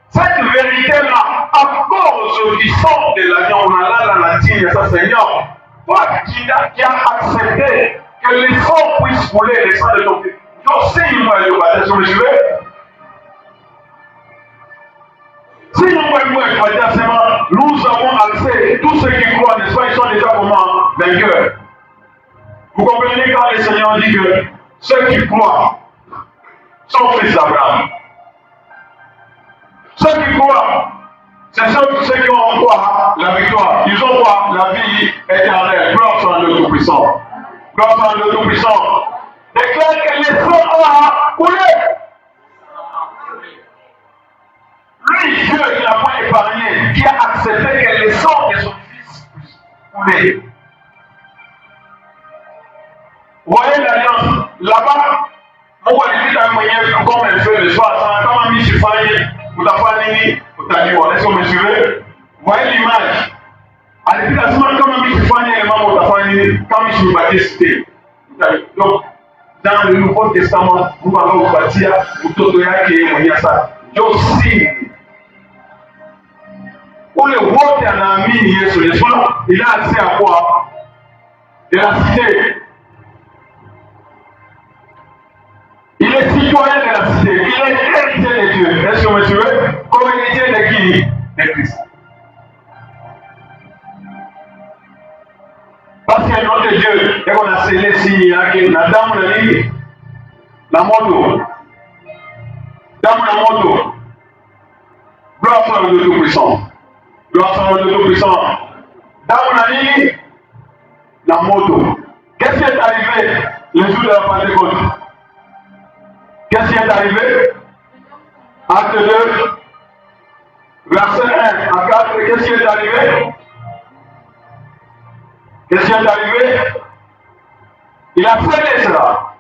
Cette vérité-là, à cause du sang de l'agneau, on a là la latine, ça Seigneur, toi qui as accepté que le sang puisse couler, le sang de ton fils. Je sais, il va le baptême, je vais. Si nous avons accès, tous ceux qui croient, n'est-ce pas, ils sont déjà comment? Vainqueurs. Vous comprenez quand le Seigneur dit que ceux qui croient sont fils d'Abraham. Ceux qui croient, c'est ceux qui ont quoi? La victoire. Ils ont quoi? La vie éternelle. Gloire soit le Tout-Puissant. Gloire soit le Tout-Puissant. Déclare que le sang a coulé. Lui, Dieu, il n'a pas épargné, qui a accepté que le sang de son fils puisse couler. Vous voyez l'alliance là-bas? Pourquoi il dit un moyen comme elle fait le soir? Quand on dit je fais, vous avez dit, vous avez dit, est-ce que vous me suivez? Vous voyez l'image? À l'éducation, quand on dit je fais, les membres, vous avez dit, quand je me baptise, donc, dans le Nouveau Testament, vous allez vous bâtir, vous t'autorisez qui est ça. Je aussi. Pour le vote en ami, il a accès à quoi? De la cité. Il est citoyen de la cité. Il est héritier de Dieu. Est-ce que vous me suivez? Comme héritier de qui? De Christ. Parce qu'il y a un autre Dieu. Et qu'on a scellé signe, la dame de l'île, la moto. Dame la moto. Gloire soit le Tout-Puissant. Gloire soit le Tout-Puissant. Dame la l'île, la moto. Qu'est-ce qui est arrivé le jour de la Pentecôte? Qu'est-ce qui est arrivé? Acte 2, verset 1 à 4, qu'est-ce qui est arrivé? Qu'est-ce qui est arrivé? Il a fait cela.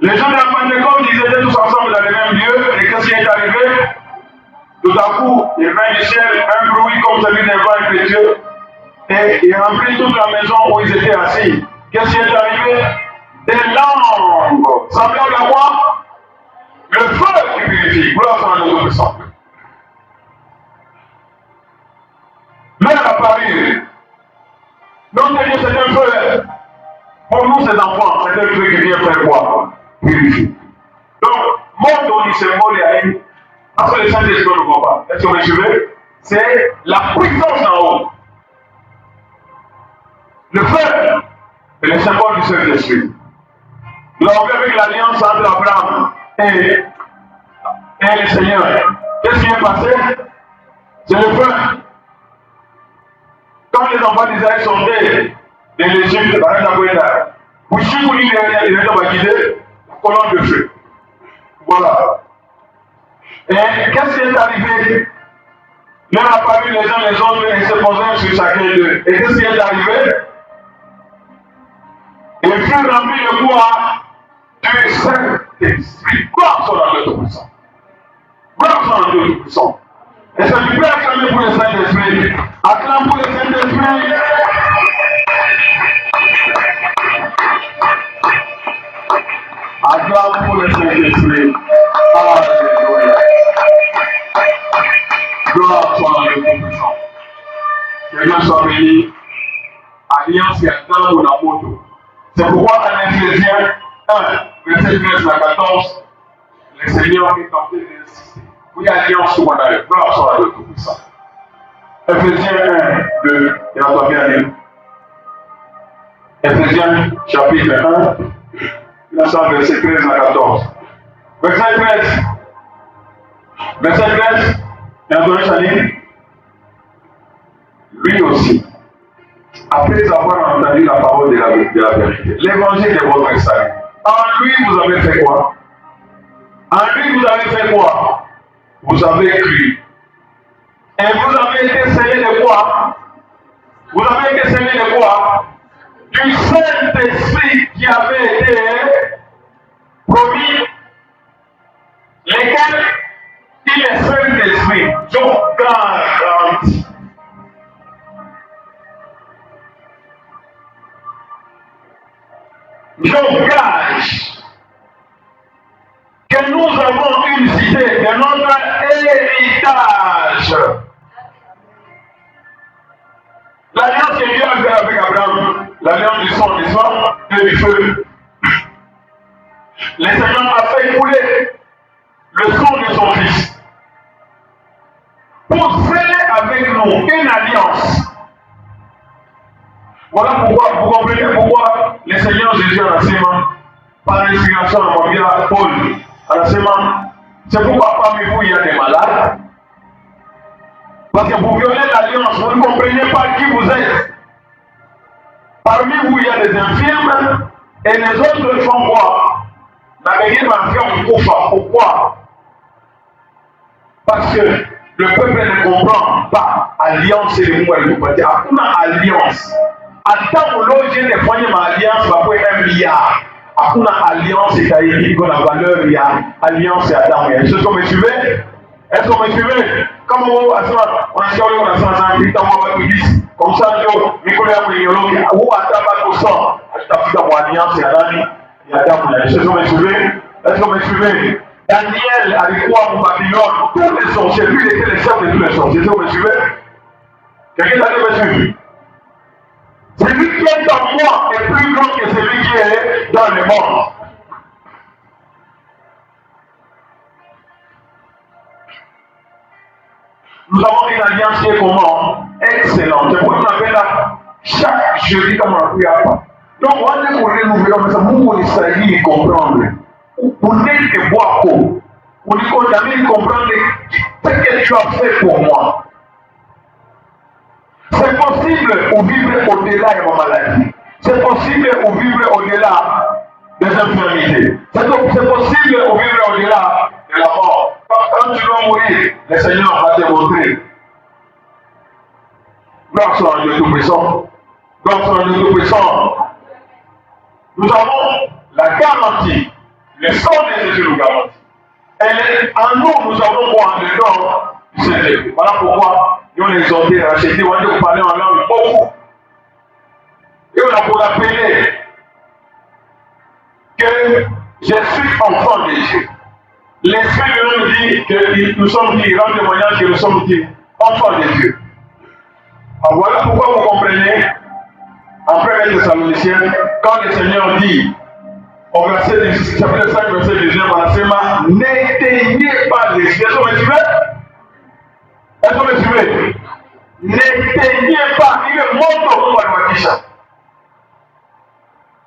Les gens de la Pentecôte, ils étaient tous ensemble dans le même lieu, et qu'est-ce qui est arrivé? Tout à coup, il vint du ciel un bruit comme celui d'un vent impétueux, et il remplit toute la maison où ils étaient assis. Qu'est-ce qui est arrivé? Des langues semblables à quoi? Le feu qui purifie. Gloire soit le Tout-Puissant. L'heure a paru. Notre Dieu, c'est un feu. Pour nous, ses enfants, c'est un feu qui vient faire quoi? Purifier. Donc, mon dit symbole à une. Parce que le Saint-Esprit ne voit pas. Est-ce que vous me suivez? C'est la puissance en haut. Le feu est le symbole du Saint-Esprit. Nous avons vu avec l'alliance entre Abraham et le Seigneur. Qu'est-ce qui est passé? C'est le feu. Quand les enfants d'Israël sont nés de l'Égypte, vous chicoulez les gens qui étaient colonne de feu. Voilà. Et qu'est-ce qui est arrivé? L'un a paru les uns les autres et se posaient sur chacun d'eux. Et qu'est-ce qui est arrivé? Il fut rempli de quoi? Du Saint-Esprit. Gloire soit le Tout-Puissant. Gloire soit le Tout-Puissant. Est-ce que tu peux acclamer pour le Saint-Esprit? Acclame pour le Saint-Esprit. Acclame pour le Saint-Esprit. Alléluia. Gloire soit le Tout-Puissant. Que Dieu soit béni. Alliance et attend ou la moto. C'est pourquoi en Éphésiens 1, verset 13 à 14, le Seigneur est tenté d'insister. Oui, alliance ou alliance. Gloire soit le Tout-Puissant. Éphésiens 1, 2, il va bien lire. Éphésiens chapitre 1, verset 13 à 14. Verset 13. Verset 13, il y a un chapitre. Lui aussi, après avoir entendu la parole de la vérité, l'évangile de votre salut, en lui vous avez fait quoi? En lui vous avez fait quoi? Vous avez cru. Et vous avez été scellé de quoi? Vous avez été scellé de quoi? je gage que nous avons une cité de notre héritage. L'alliance que Dieu a fait avec Abraham, l'alliance du sang, du sang et du feu. Le Seigneur a fait couler le sang de son fils pour sceller avec nous une alliance. Voilà pourquoi, vous comprenez pourquoi le Seigneur Jésus a lancé par l'inspiration de mon bien Paul, à la semaine. C'est pourquoi parmi vous il y a des malades. Parce que vous violez l'alliance, vous ne comprenez pas qui vous êtes. Parmi vous il y a des infirmes et les autres font quoi? La meilleure infirme Koufa. Pourquoi? Parce que le peuple ne comprend pas alliance et le mot est le côté. Akuna alliance. Attends, l'objet de foyer ma alliance va pour 1 milliard. Akuna alliance et Taïli, qu'on a valeur, il y a alliance et Adam. Est-ce que vous me suivez? Est-ce que vous me suivez? Comme on a dit, on a 150 comme ça, Nicolas Mouillologi, ou Ataba Kosan, Ataba pour alliance et Adam. Est-ce que vous me suivez? Est-ce que vous me suivez? Daniel a quoi pour Babylone? Tous les sorciers, lui il était le chef de tous les sorciers. Est-ce que vous me suivez? Quelqu'un d'autre me suit? Celui qui est en moi est plus grand que celui qui est dans le monde. Nous avons une alliance qui est comment? Excellente. C'est pourquoi on appelle là chaque jeudi comme on a pu avoir. Donc, on est pour renouveler, mais ça vous s'agit de comprendre. Vous n'êtes que boire quoi? Vous ne jamais comprendre ce que tu as fait pour moi. C'est possible de vivre au-delà de ma maladie. C'est possible de vivre au-delà des infirmités. C'est possible de vivre au-delà de la mort. Quand tu vas mourir, le Seigneur va te montrer. Gloire soit à Dieu Tout-Puissant. Gloire soit à Dieu Tout-Puissant. Nous avons la garantie. Le sang de Jésus nous garantit. En nous, nous avons quoi dedans? C'est voilà pourquoi nous les ont rachetés. On a parlé en langue beaucoup. Et on a pour appeler que je suis enfant de Dieu. L'Esprit de nous dit que nous sommes dit, rend témoignage que nous sommes dit enfants de Dieu. Alors voilà pourquoi vous comprenez en 1 Thessaloniciens, quand le Seigneur dit au verset 10, chapitre 5, verset 19, n'éteignez pas l'esprit. Est-ce que vous me suivez? Est-ce que vous me suivez? N'éteignez pas, il est mort pour la Wakisha.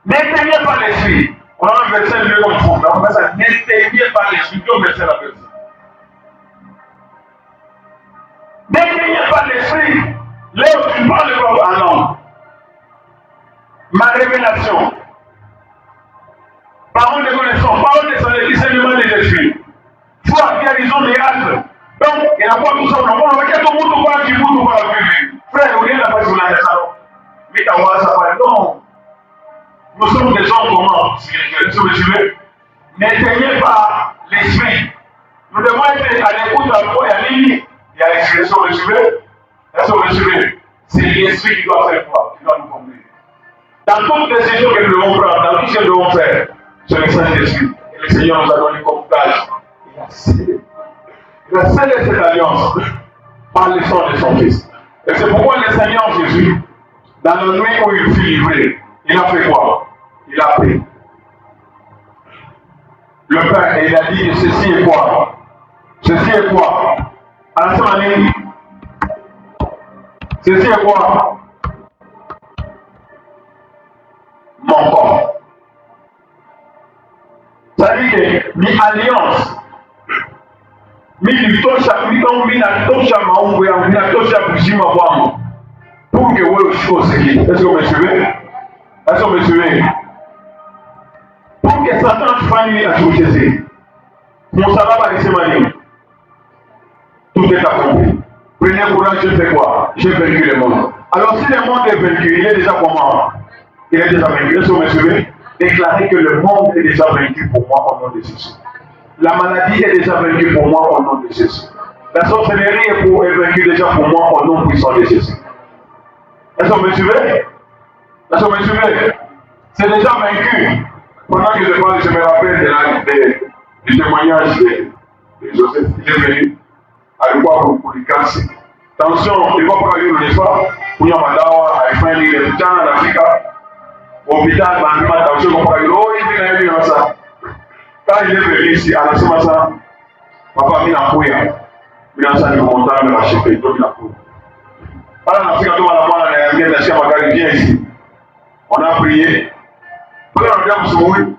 N'éteignez pas l'esprit. On a un verset mieux comme fond. On va ça, n'éteignez pas l'esprit. Deux versets la verset. N'éteignez pas l'esprit. Là où tu parles de un homme. Ma révélation. Parole de connaissance, parole de discernement des esprits. Foi, guérison des âges. Donc, il n'y a pas tout ça. On va dire tout le monde qui vous va vivre. Frère, on est là parce qu'on a ça. Mais t'as voir ça. Non. Nous sommes des gens communs spirituels. Si vous me suivez, n'éteignez pas l'esprit. Nous devons être à l'écoute à quoi il y a l'île. Il y a l'esprit. Est-ce que vous me suivez? Est-ce que vous me suivez? C'est l'esprit qui doit faire quoi? Qui doit nous conduire. Dans toutes les décisions que nous devons prendre, dans tout ce que nous devons faire, c'est le Saint-Esprit. Et le Seigneur nous a donné comme gage. Il a scellé cette alliance par le sang de son Fils. Et c'est pourquoi le Seigneur Jésus, dans la nuit où il fut livré, il a fait quoi? Il a pris le pain et il a dit ceci est quoi? Ceci est quoi? À la semaine, ceci est quoi? Mon corps. Ça dit que mi alliance, mi litosha, mi na tosha maungu yangu, mi na tosha kuzima kwangu. Pour que wewe usikose. Est-ce que vous me suivez? Est-ce que vous me suivez? Pour que Satan fasse à Jésus. Mon sabbat va laisser ma ligne. Tout est accompli. Prenez courage, je fais quoi? J'ai vaincu le monde. Alors si le monde est vaincu, il est déjà comment? Il est déjà vaincu. Est-ce que vous me suivez? Déclarer que le monde est déjà vaincu pour moi au nom de Jésus. La maladie est déjà vaincue pour moi au nom de Jésus. La sorcellerie est vaincue déjà pour moi au nom puissant de Jésus. Est-ce que vous me suivez? Est-ce que vous me suivez? C'est déjà vaincu. Pendant que je parle, je me rappelle du témoignage de Joseph. Il est venu à l'époque pour les casser. Attention, il ne va pas aller le soir. Pour y avoir madawa, il faut aller les gens en Afrique. Au hôpital, attention, il ne va pas aller. Oh, il est venu dans ça. Quand il est venu ici, à la Semasa, papa a mis la couille. Il a mis le montant, il a acheté, il a mis la couille. Pendant l'Afrique, on a la main, il a acheté ma carrière, viens ici. On a prié. Pendant que je suis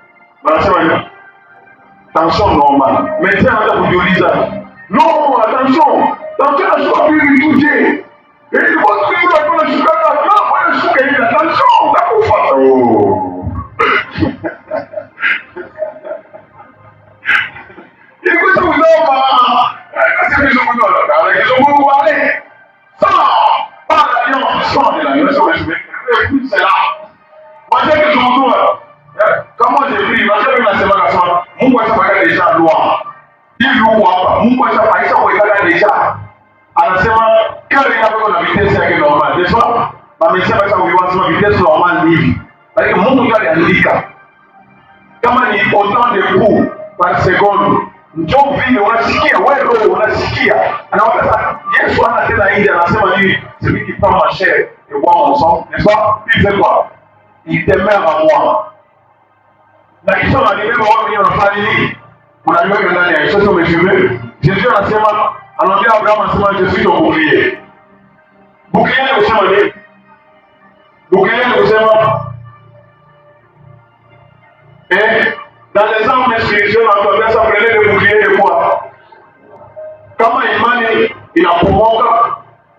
tension normale. Maintenant, on a pour Dieu non, attention, attention à ce qu'on peut lui toucher. Et il faut que tu me le sucre là, non, moi le sucre est là, attention, t'as pour faire. Oh. Écoute, vous c'est que je vous donne, avec les gens vous parlez. Sans, pas l'alliance, sans de l'alliance, c'est là. Moi, c'est que je vous donne. Comment j'ai pris, parce que la semaine passée, mon voisin va déjà à loi. Il loue pas, mon voisin va déjà. À la semaine, quand il y a la vitesse qui est normale, n'est-ce pas? Ma médecin va savoir la vitesse normale livre. Parce que mon gars est handicap. Comment il y a autant de coups par seconde, Joe vit, on a sikia, ouais, on a sikia. Alors, hier soir, on a été à l'Inde, la semaine, celui qui prend ma chair et boit mon sang, n'est-ce pas? Il fait quoi? Il demeure à moi. La question est arrivée, on va venir en famille. On a vu que dans les choses sont mesurées. Jésus a dit, on a dit à Abraham, je suis ton bouclier. Bouclier, vous savez, bouclier, vous savez. Et dans les armes spirituelles, on doit ça prenait le bouclier de quoi? Comment il a provoqué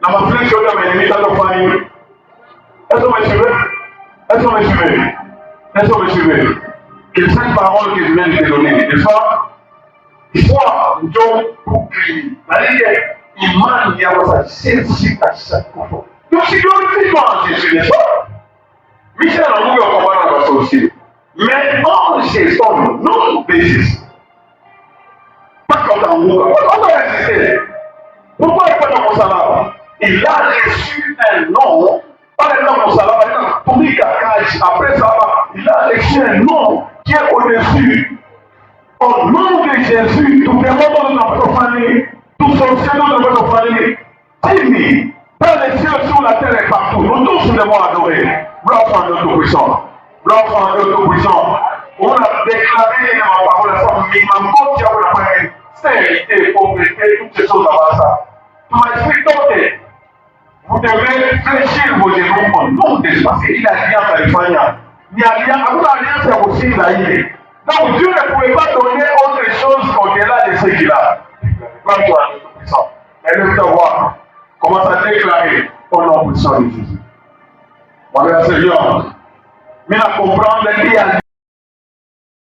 la mafia sur la ennemi dans la famille. Est-ce que vous suivez? Est-ce que vous suivez? Est-ce que vous suivez? Que cette parole que je viens de te donner, n'est-ce pas? Il faut donc bouclier. C'est-à-dire qu'il y a Jésus à chaque fois. Donc c'est glorifié en Jésus, n'est-ce pas? Michel a voulu en combattre la personne aussi. Mais en Jésus, non basis. Pas comme dans le monde. Pourquoi il a résister? Pourquoi il n'est pas dans mon salaire? Il a reçu un nom. Pas le nom de mon salaire, il a tombé cacage. Après ça, il a reçu un nom qui est au-dessus. Au nom de Jésus, tout le monde de notre famille, tout sorcier de notre famille, Timmy, dans les cieux, sur la terre et partout, nous tous devons adorer l'enfant de Tout-Puissant. L'enfant de Tout-Puissant. On a déclaré dans la parole, ça, qui a la parole, stérilité, pauvreté, toutes ces choses avant ça. Tu m'as expliqué, vous devez fléchir vos genoux au nom de Jésus, parce qu'il y a alliance à l'Espagne. Il y a alliance aussi à l'Aïe. Donc Dieu ne pouvait pas donner autre chose au-delà de ce qu'il a. Comme toi, Tout-Puissant. Et nous devons voir comment ça déclarer au nom puissant de Jésus. Voilà, Seigneur. Mais à comprendre qu'il y a